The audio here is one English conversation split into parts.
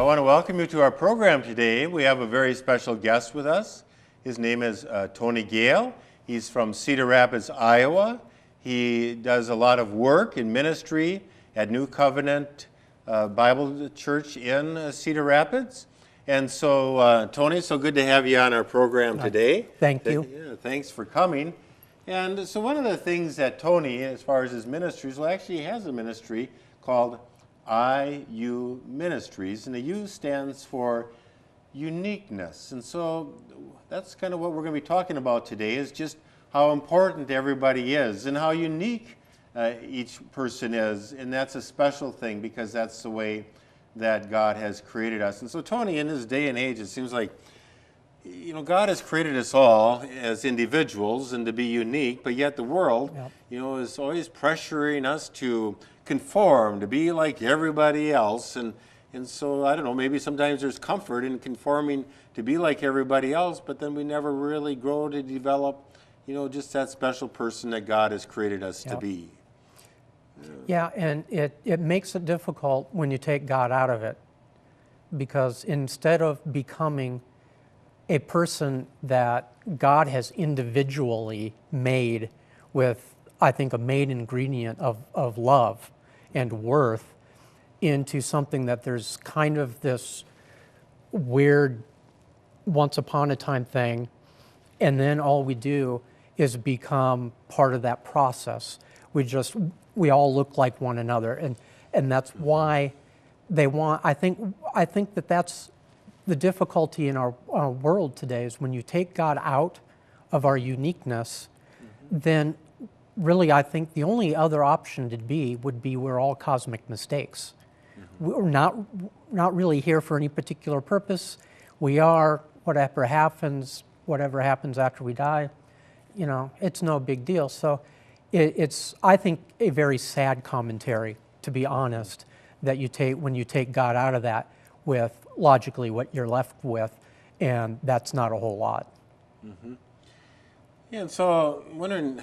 want to welcome you to our program today. We have a very special guest with us. His name is Tony Gael. He's from Cedar Rapids, Iowa. He does a lot of work in ministry at New Covenant Bible Church in Cedar Rapids. And so, Tony, so good to have you on our program today. Thank you. Yeah, thanks for coming. And so one of the things that Tony, as far as his ministries, well, actually he has a ministry called IU Ministries, and the U stands for uniqueness. And so that's kind of what we're going to be talking about today, is just how important everybody is and how unique each person is. And that's a special thing because that's the way that God has created us. And so, Tony, in this day and age, it seems like, you know, God has created us all as individuals and to be unique, but yet the world, you know, is always pressuring us to conform, to be like everybody else. And so, I don't know, maybe sometimes there's comfort in conforming to be like everybody else, but then we never really grow to develop, you know, just that special person that God has created us to be. Yeah, and it makes it difficult when you take God out of it, because instead of becoming a person that God has individually made with, I think, a main ingredient of love and worth, into something that there's kind of this weird once upon a time thing, and then all we do is become part of that process. We all look like one another, and that's why they want. I think that's the difficulty in our world today, is when you take God out of our uniqueness, then really I think the only other option would be we're all cosmic mistakes. We're not really here for any particular purpose. We are whatever happens after we die. You know, it's no big deal. So it's, I think, a very sad commentary, to be honest, that when you take God out of that, with logically what you're left with, and that's not a whole lot. Yeah, and so I'm wondering,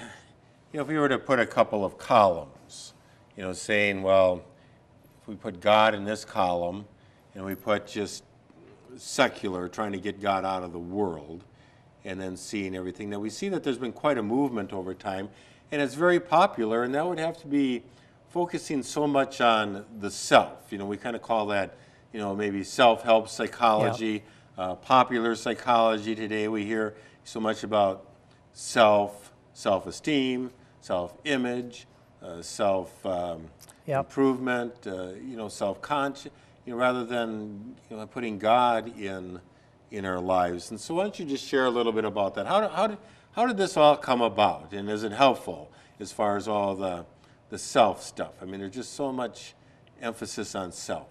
you know, if we were to put a couple of columns, you know, saying, well, if we put God in this column, and we put just secular, trying to get God out of the world, and then seeing everything, that we see that there's been quite a movement over time, and it's very popular, and that would have to be focusing so much on the self. You know, we kind of call that, you know, maybe self-help psychology, popular psychology. Today we hear so much about self-esteem, self-image, self-improvement, you know, self-conscious, you know, rather than, you know, putting God in our lives. And so why don't you just share a little bit about that? How did this all come about, and is it helpful as far as all the self stuff? I mean, there's just so much emphasis on self.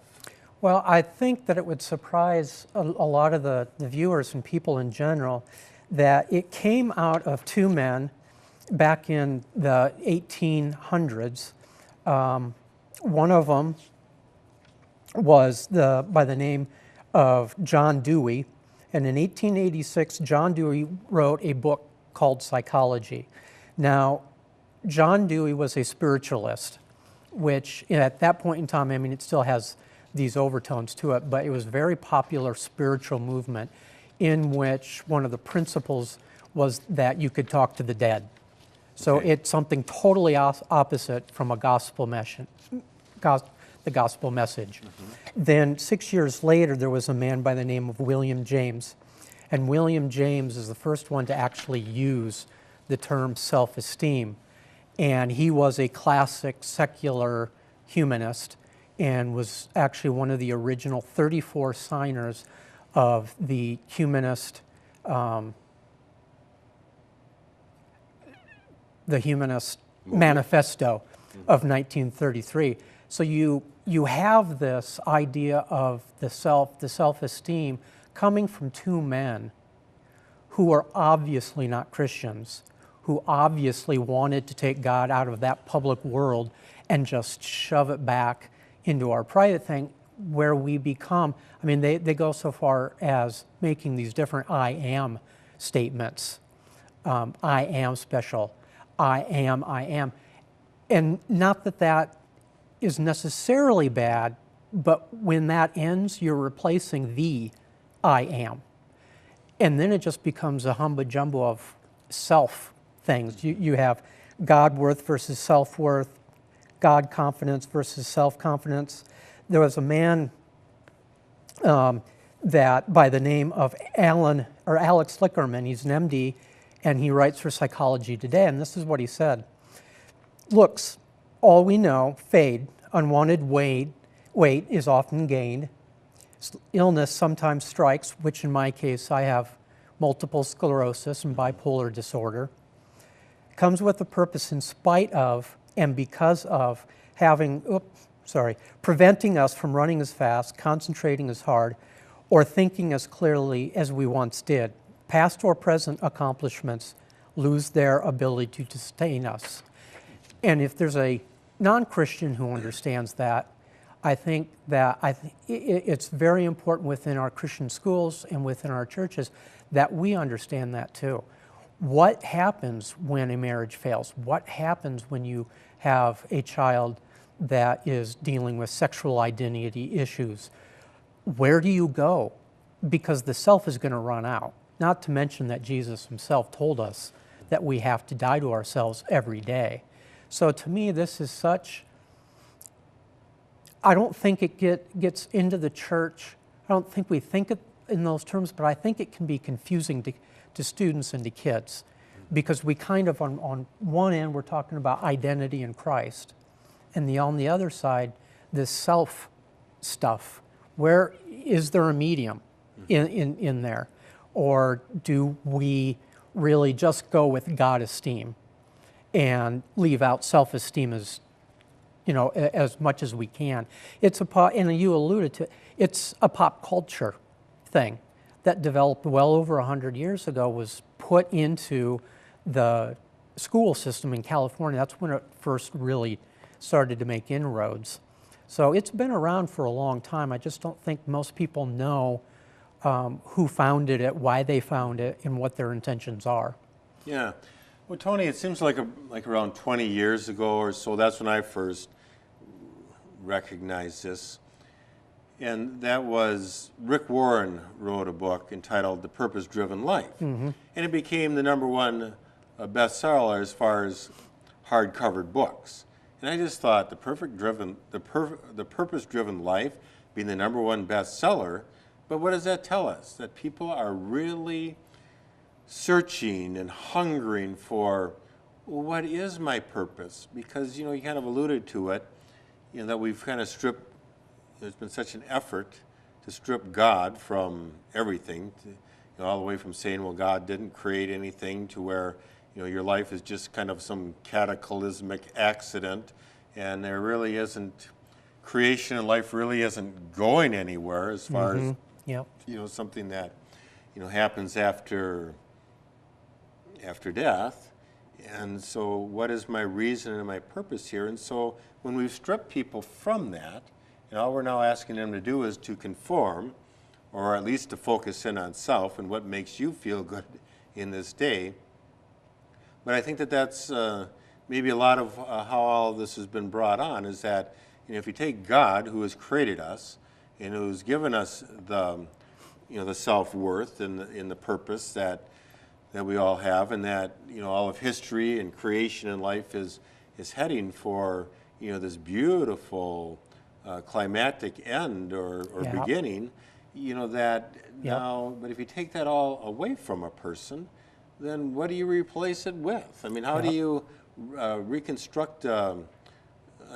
Well, I think that it would surprise a lot of the viewers and people in general that it came out of two men back in the 1800s. One of them was by the name of John Dewey, and in 1886, John Dewey wrote a book called Psychology. Now, John Dewey was a spiritualist, which at that point in time, I mean, it still has these overtones to it, but it was a very popular spiritual movement in which one of the principles was that you could talk to the dead. So it's something totally opposite from a gospel message. The gospel message. Then 6 years later, there was a man by the name of William James. And William James is the first one to actually use the term self-esteem. And he was a classic secular humanist and was actually one of the original 34 signers of the humanist manifesto of 1933. So you have this idea of the self-esteem coming from two men who are obviously not Christians, who obviously wanted to take God out of that public world and just shove it back into our private thing, where we become, I mean, they go so far as making these different I am statements. I am special. I am. And not that that is necessarily bad, But when that ends, you're replacing the I am. And then it just becomes a humba jumbo of self things. You have God worth versus self worth, God confidence versus self confidence. There was a man that by the name of Alex Lickerman, he's an MD, and he writes for Psychology Today, and this is what he said. Looks, all we know, fade, unwanted weight is often gained. Illness sometimes strikes, which in my case I have multiple sclerosis and bipolar disorder. Comes with a purpose in spite of and because of preventing us from running as fast, concentrating as hard, or thinking as clearly as we once did. Past or present accomplishments lose their ability to sustain us. And if there's a non-Christian who understands that, I think it's very important within our Christian schools and within our churches that we understand that too. What happens when a marriage fails? What happens when you have a child that is dealing with sexual identity issues? Where do you go? Because the self is going to run out. Not to mention that Jesus himself told us that we have to die to ourselves every day. So to me, this is I don't think it gets into the church. I don't think we think it in those terms, but I think it can be confusing to students and to kids, because we kind of, on one end, we're talking about identity in Christ, and on the other side, this self stuff. Where is there a medium in there? Or do we really just go with God esteem and leave out self-esteem as much as we can? It's and you alluded to, it's a pop culture thing that developed well over 100 years ago, was put into the school system in California. That's when it first really started to make inroads. So it's been around for a long time. I just don't think most people know who founded it, why they found it, and what their intentions are. Yeah. Well, Tony, it seems like around 20 years ago or so, that's when I first recognized this. And that was, Rick Warren wrote a book entitled The Purpose-Driven Life. Mm-hmm. And it became the #1 bestseller as far as hard-covered books. And I just thought the Purpose-Driven Life being the #1 bestseller, but what does that tell us? That people are really searching and hungering for, well, what is my purpose? Because, you kind of alluded to it, that we've kind of stripped, there's been such an effort to strip God from everything, all the way from saying, well, God didn't create anything, to where, your life is just kind of some cataclysmic accident, and there really isn't, creation and life really isn't going anywhere as far as, something that, happens after death. And so what is my reason and my purpose here? And so when we've stripped people from that, and all we're now asking them to do is to conform, or at least to focus in on self and what makes you feel good in this day. But I think that's maybe a lot of how all of this has been brought on, is that if you take God, who has created us and who's given us the self-worth and the purpose that we all have, and that all of history and creation and life is heading for this beautiful climactic end or beginning, now. But if you take that all away from a person, then what do you replace it with? I mean, how do you reconstruct a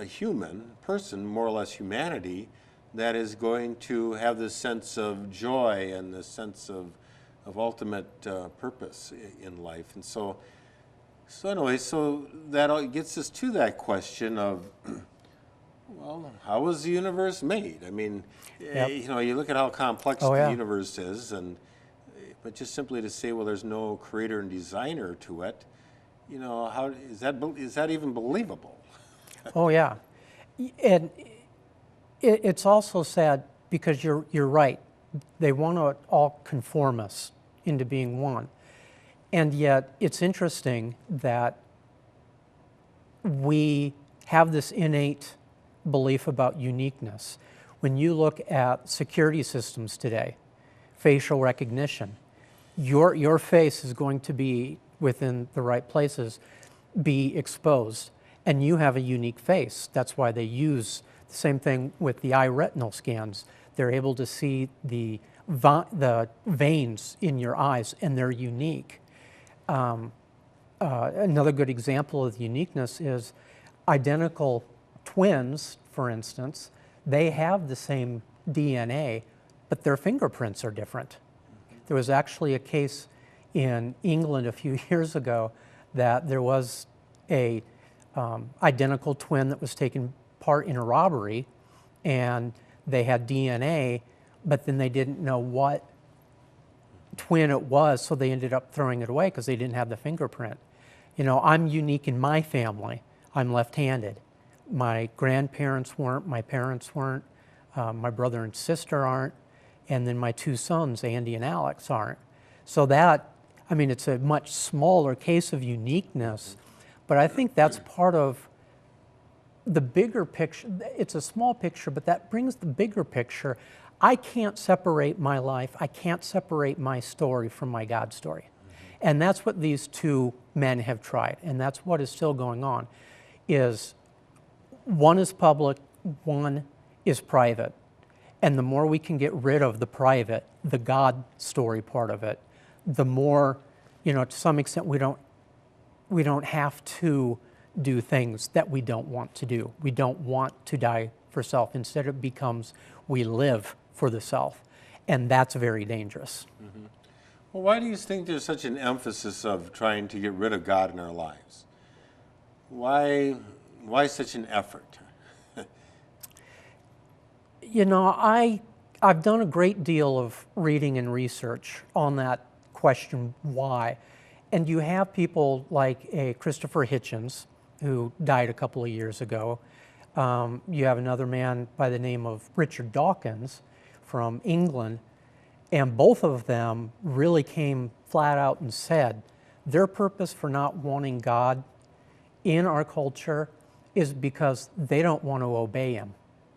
human person, more or less humanity, that is going to have this sense of joy and this sense of ultimate purpose in life? And so anyway, so that gets us to that question of, well, how was the universe made? I mean, you look at how complex the universe is, but just simply to say, well, there's no creator and designer to it, how is that even believable? Oh yeah, and it's also sad, because you're right. They want to all conform us into being one, and yet it's interesting that we have this innate belief about uniqueness. When you look at security systems today, facial recognition, your face is going to be within the right places, be exposed, and you have a unique face. That's why they use the same thing with the eye retinal scans. They're able to see the veins in your eyes, and they're unique. Another good example of the uniqueness is identical twins, for instance. They have the same DNA, but their fingerprints are different. There was actually a case in England a few years ago that there was a identical twin that was taking part in a robbery, and they had DNA, but then they didn't know what twin it was, so they ended up throwing it away because they didn't have the fingerprint. You know, I'm unique in my family. I'm left-handed. My grandparents weren't, my parents weren't, my brother and sister aren't, and then my two sons, Andy and Alex, aren't. So that, I mean, it's a much smaller case of uniqueness, but I think that's part of the bigger picture. It's a small picture, but that brings the bigger picture. I can't separate my life, I can't separate my story from my God story. And that's what these two men have tried, and that's what is still going on, is one is public, one is private. And the more we can get rid of the private, the God story part of it, the more, you know, to some extent we don't have to do things that we don't want to do. We don't want to die for self. Instead it becomes we live for the self. And that's very dangerous. Mm-hmm. Well, why do you think there's such an emphasis of trying to get rid of God in our lives? Why such an effort? You know, I've done a great deal of reading and research on that question, why. And you have people like a Christopher Hitchens, who died a couple of years ago. You have another man by the name of Richard Dawkins from England, and both of them really came flat out and said their purpose for not wanting God in our culture is because they don't want to obey Him.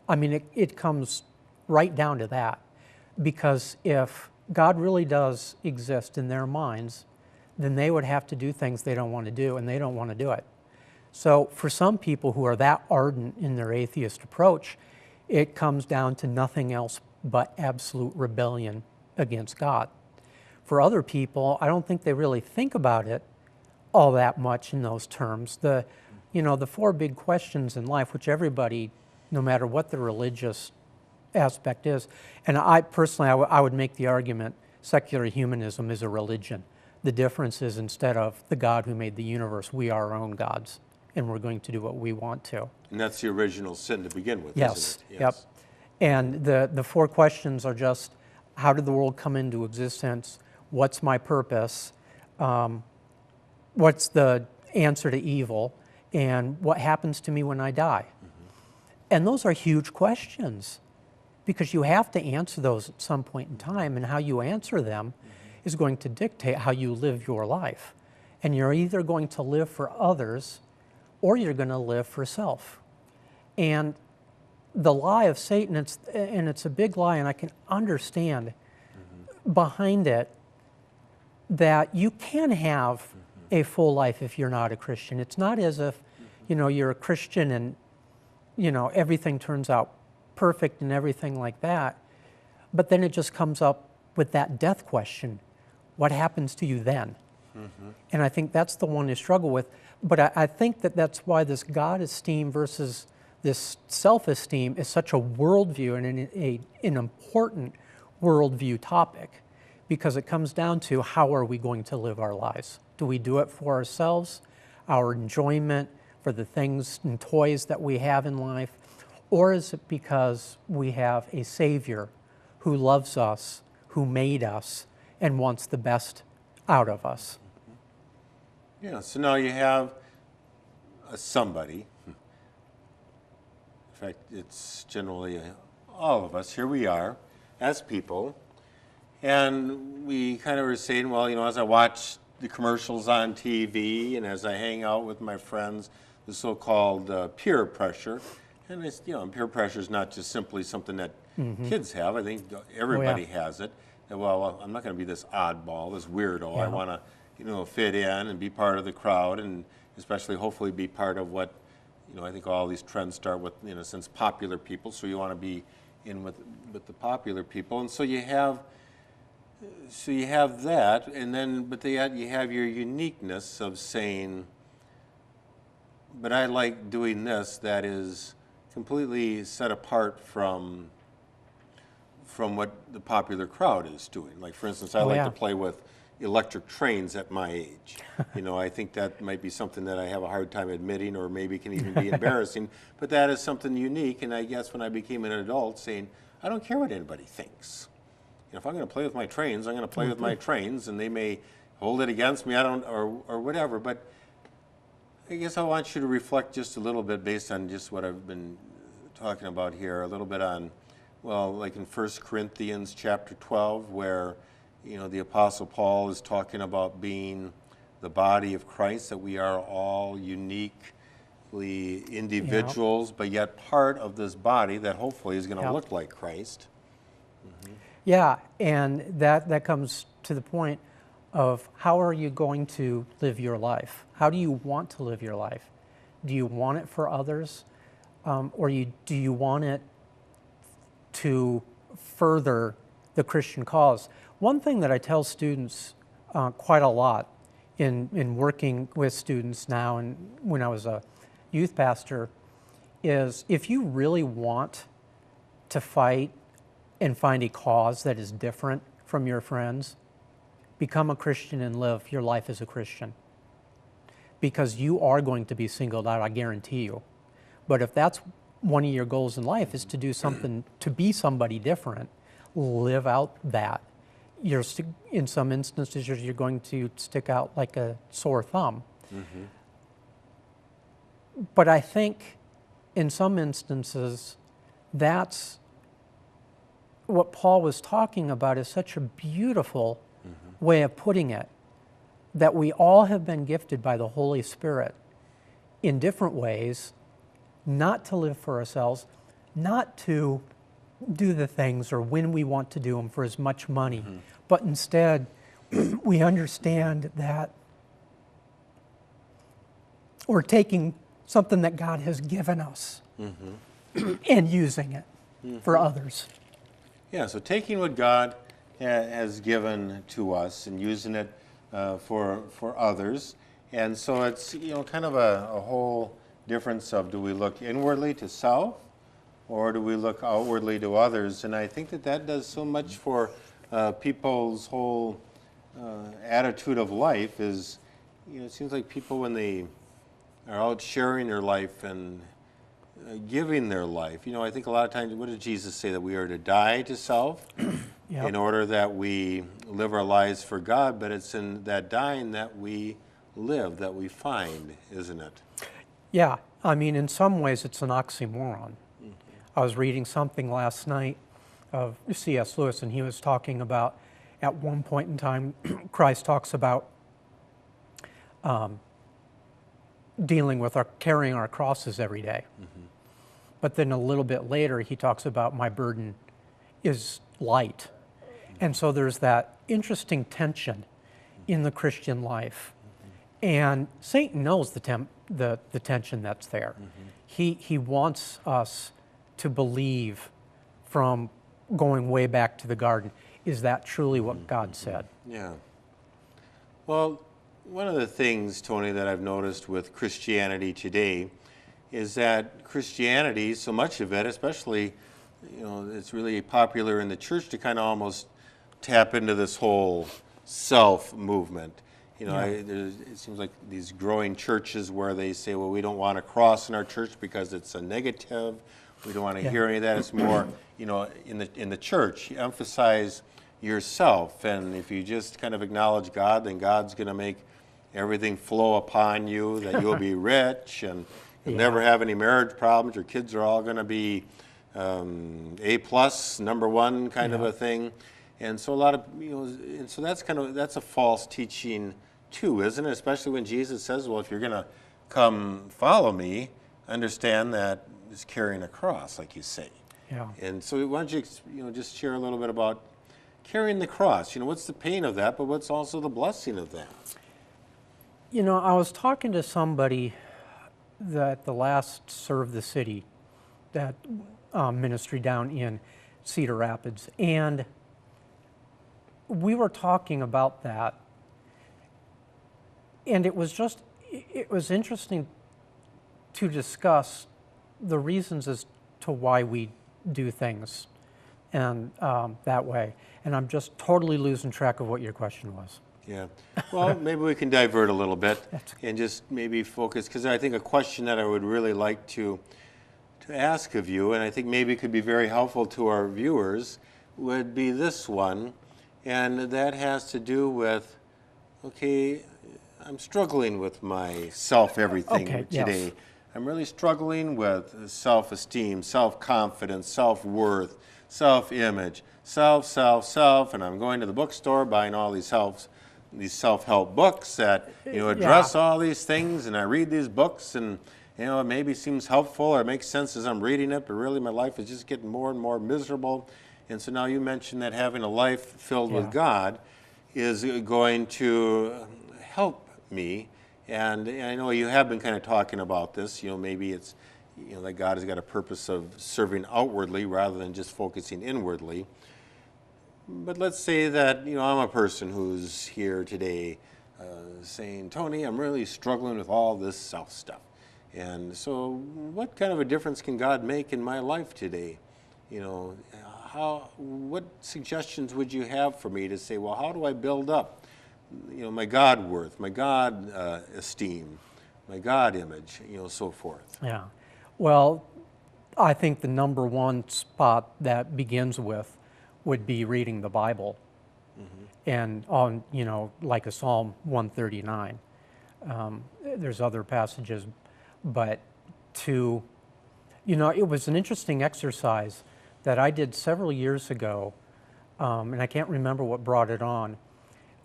I mean, it comes right down to that. Because if God really does exist in their minds, then they would have to do things they don't want to do, and they don't want to do it. So for some people who are that ardent in their atheist approach, it comes down to nothing else but absolute rebellion against God. For other people, I don't think they really think about it all that much in those terms. The four big questions in life, which everybody, no matter what the religious aspect is, and I personally, I would make the argument secular humanism is a religion. The difference is, instead of the God who made the universe, we are our own gods, and we're going to do what we want to. And that's the original sin to begin with, yes. Isn't it? Yes. Yep. And the four questions are just, how did the world come into existence? What's my purpose? What's the answer to evil? And what happens to me when I die? Mm-hmm. And those are huge questions, because you have to answer those at some point in time, and how you answer them is going to dictate how you live your life. And you're either going to live for others, or you're going to live for self. And the lie of Satan, it's a big lie, and I can understand behind it that you can have a full life if you're not a Christian. It's not as if, you're a Christian and, everything turns out perfect and everything like that. But then it just comes up with that death question. What happens to you then? Mm-hmm. And I think that's the one you struggle with. But I think that's why this God esteem versus this self-esteem is such a worldview and an important worldview topic, because it comes down to, how are we going to live our lives? Do we do it for ourselves, our enjoyment, for the things and toys that we have in life? Or is it because we have a Savior who loves us, who made us, and wants the best out of us? Yeah, so now you have somebody. In fact, it's generally all of us. Here we are as people. And we kind of were saying, well, as I watch the commercials on TV and as I hang out with my friends, the so-called peer pressure, And it's, peer pressure is not just simply something that kids have. I think everybody has it. And, well, I'm not going to be this oddball, this weirdo. I want to, fit in and be part of the crowd, and especially hopefully be part of what, I think all these trends start with, in a sense, popular people. So you want to be in with the popular people, and so you have that, and then you have your uniqueness of saying, but I like doing this that is completely set apart from what the popular crowd is doing. Like, for instance, I like to play with electric trains at my age. I think that might be something that I have a hard time admitting, or maybe can even be embarrassing, but that is something unique. And I guess when I became an adult, saying, I don't care what anybody thinks. If I'm going to play with my trains, I'm going to play with my trains, and they may hold it against me, or whatever. But I guess I want you to reflect just a little bit based on just what I've been talking about here, a little bit on, well, like in 1 Corinthians chapter 12, where the Apostle Paul is talking about being the body of Christ, that we are all uniquely individuals, but yet part of this body that hopefully is going to look like Christ. Yeah, and that comes to the point of, how are you going to live your life? How do you want to live your life? Do you want it for others, or do you want it to further the Christian cause? One thing that I tell students quite a lot in working with students now, and when I was a youth pastor, is if you really want to fight and find a cause that is different from your friends, become a Christian and live your life as a Christian. Because you are going to be singled out, I guarantee you. But if that's one of your goals in life, is to do something, to be somebody different, live out that. In some instances, you're going to stick out like a sore thumb. But I think in some instances, that's what Paul was talking about, is such a beautiful way of putting it, that we all have been gifted by the Holy Spirit in different ways, not to live for ourselves, not to do the things or when we want to do them for as much money, but instead we understand that we're taking something that God has given us and using it for others. Yeah, so taking what God has given to us and using it for others. And so it's, kind of a whole difference of, do we look inwardly to self, or do we look outwardly to others? And I think that does so much for people's whole attitude of life. Is, it seems like people, when they are out sharing their life and giving their life, I think a lot of times, what did Jesus say? That we are to die to self in order that we live our lives for God, but it's in that dying that we live, that we find, isn't it? Yeah, I mean, in some ways it's an oxymoron. I was reading something last night of C.S. Lewis, and he was talking about, at one point in time, Christ talks about dealing with carrying our crosses every day. But then a little bit later, he talks about, my burden is light. And so there's that interesting tension in the Christian life. And Satan knows the tension that's there. He wants us to believe, from going way back to the garden, is that truly what God said? Yeah. Well, one of the things, Tony, that I've noticed with Christianity today is that Christianity, so much of it, especially, it's really popular in the church to kind of almost tap into this whole self movement. It seems like these growing churches where they say, well, we don't want a cross in our church because it's a negative. We don't want to hear any of that. It's more, in the church, you emphasize yourself. And if you just kind of acknowledge God, then God's going to make everything flow upon you, that you'll be rich and you'll never have any marriage problems. Your kids are all going to be A+, number one kind of a thing. And so a lot of, and so that's a false teaching too, isn't it? Especially when Jesus says, well, if you're going to come follow me, understand that is carrying a cross, like you say. Yeah. And so why don't you, just share a little bit about carrying the cross. What's the pain of that, but what's also the blessing of that? I was talking to somebody that the last Serve the City, that ministry down in Cedar Rapids, and we were talking about that, and it was interesting to discuss the reasons as to why we do things and that way. And I'm just totally losing track of what your question was. Yeah. Well, maybe we can divert a little bit and just maybe focus, because I think a question that I would really like to ask of you, and I think maybe could be very helpful to our viewers, would be this one, and that has to do with, okay, I'm struggling with my self-everything today. Yes. I'm really struggling with self-esteem, self-confidence, self-worth, self-image, self, and I'm going to the bookstore buying all these self-help books that address all these things, and I read these books, and it maybe seems helpful or makes sense as I'm reading it, but really my life is just getting more and more miserable. And so now you mentioned that having a life filled with God is going to help me. And I know you have been kind of talking about this. Maybe it's that God has got a purpose of serving outwardly rather than just focusing inwardly. But let's say that I'm a person who's here today saying, Tony, I'm really struggling with all this self stuff. And so what kind of a difference can God make in my life today? What suggestions would you have for me to say, well, how do I build up my God worth, my God esteem, my God image, so forth? Yeah. Well, I think the number one spot that begins with would be reading the Bible. Mm-hmm. And on, like a Psalm 139. There's other passages, but it was an interesting exercise that I did several years ago, and I can't remember what brought it on,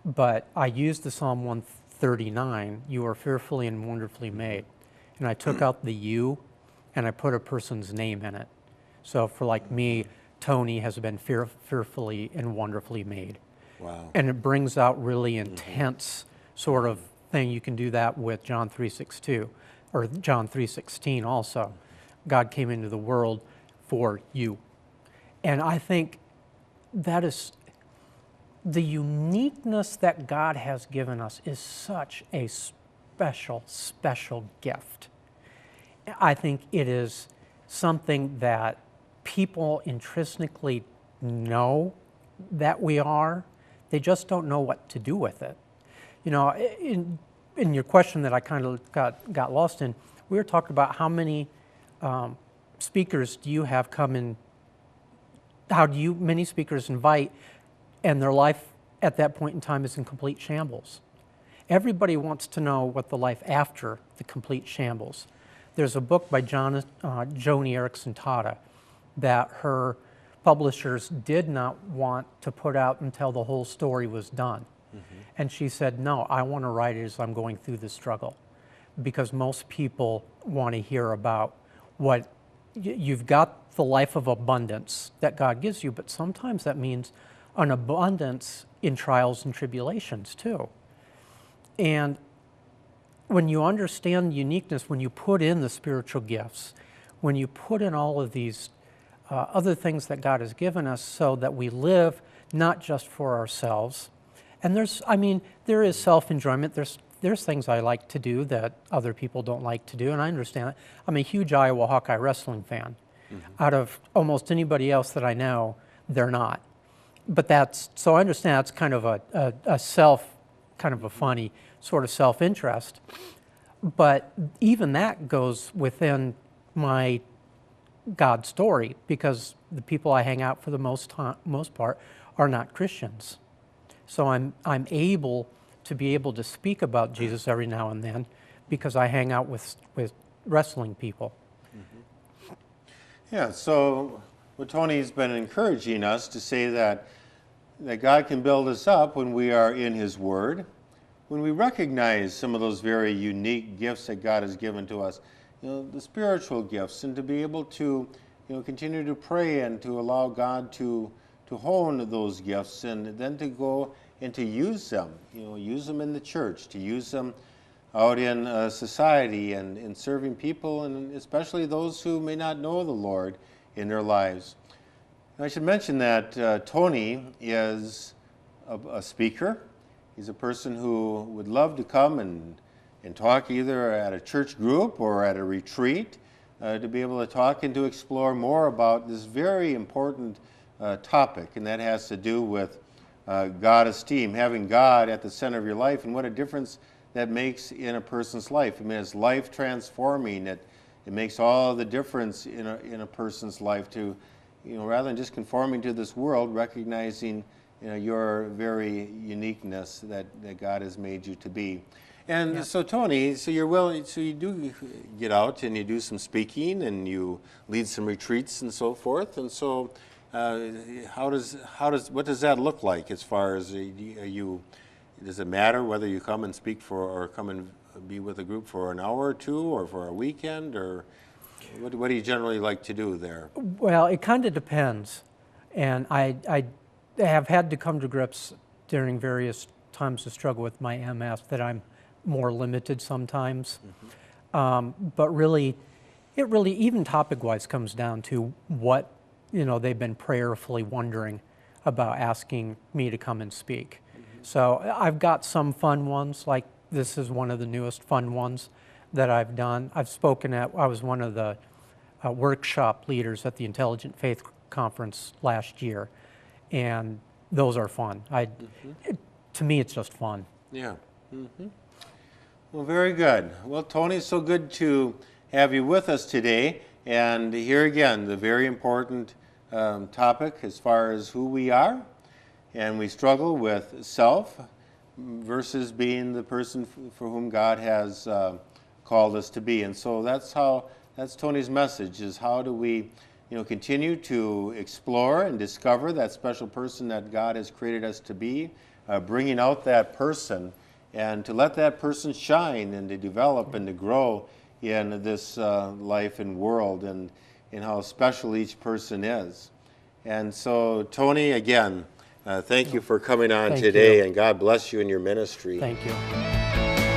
but I used the Psalm 139, you are fearfully and wonderfully made, and I took out the you, and I put a person's name in it. So for like me, Tony has been fearfully and wonderfully made. Wow. And it brings out really intense sort of thing. You can do that with John 3:16 or John 3:16 also. God came into the world for you. And I think that is the uniqueness that God has given us is such a special, special gift. I think it is something that people intrinsically know that we are. They just don't know what to do with it. In your question that I kind of got lost in, we were talking about how many speakers do you have come in, many speakers invite, and their life at that point in time is in complete shambles. Everybody wants to know what the life after the complete shambles. There's a book by Joni Eareckson Tada that her publishers did not want to put out until the whole story was done. Mm-hmm. And she said, no, I want to write it as I'm going through the struggle, because most people want to hear about what you've got, the life of abundance that God gives you, but sometimes that means an abundance in trials and tribulations too. And when you understand uniqueness, when you put in the spiritual gifts, when you put in all of these other things that God has given us so that we live not just for ourselves. And there is self-enjoyment. There's things I like to do that other people don't like to do, and I understand it. I'm a huge Iowa Hawkeye wrestling fan. Mm-hmm. Out of almost anybody else that I know, they're not. But so I understand that's kind of a funny sort of self-interest. But even that goes within my God story, because the people I hang out for the most part are not Christians. So I'm able to speak about Jesus every now and then because I hang out with wrestling people. Mm-hmm. Yeah, so Tony's been encouraging us to say that God can build us up when we are in His Word, when we recognize some of those very unique gifts that God has given to us the spiritual gifts, and to be able to continue to pray and to allow God to hone those gifts, and then to go and to use them, use them in the church, to use them out in society and in serving people, and especially those who may not know the Lord in their lives. And I should mention that Tony is a speaker. He's a person who would love to come and talk either at a church group or at a retreat, to be able to talk and to explore more about this very important topic, and that has to do with God esteem, having God at the center of your life, and what a difference that makes in a person's life. I mean, it's life transforming. It makes all the difference in a person's life to, rather than just conforming to this world, recognizing your very uniqueness that God has made you to be. And Yeah. so Tony, so you're willing, so you do get out and you do some speaking and you lead some retreats and so forth. And so what does that look like as far as does it matter whether you come and speak or come and be with a group for an hour or two or for a weekend, or what do you generally like to do there? Well, it kind of depends. And I have had to come to grips during various times of struggle with my MS that I'm more limited sometimes. But really, it really, even topic-wise, comes down to what, they've been prayerfully wondering about asking me to come and speak. So I've got some fun ones, like this is one of the newest fun ones that I've done. I was one of the workshop leaders at the Intelligent Faith Conference last year, and those are fun. To me, it's just fun. Yeah. Well, very good. Well, Tony, it's so good to have you with us today. And here again, the very important topic as far as who we are. And we struggle with self versus being the person for whom God has called us to be. And so that's Tony's message, is how do we continue to explore and discover that special person that God has created us to be, bringing out that person, and to let that person shine and to develop and to grow in this life and world, and in how special each person is. And so, Tony, again, thank you for coming on today, and God bless you in your ministry. Thank you.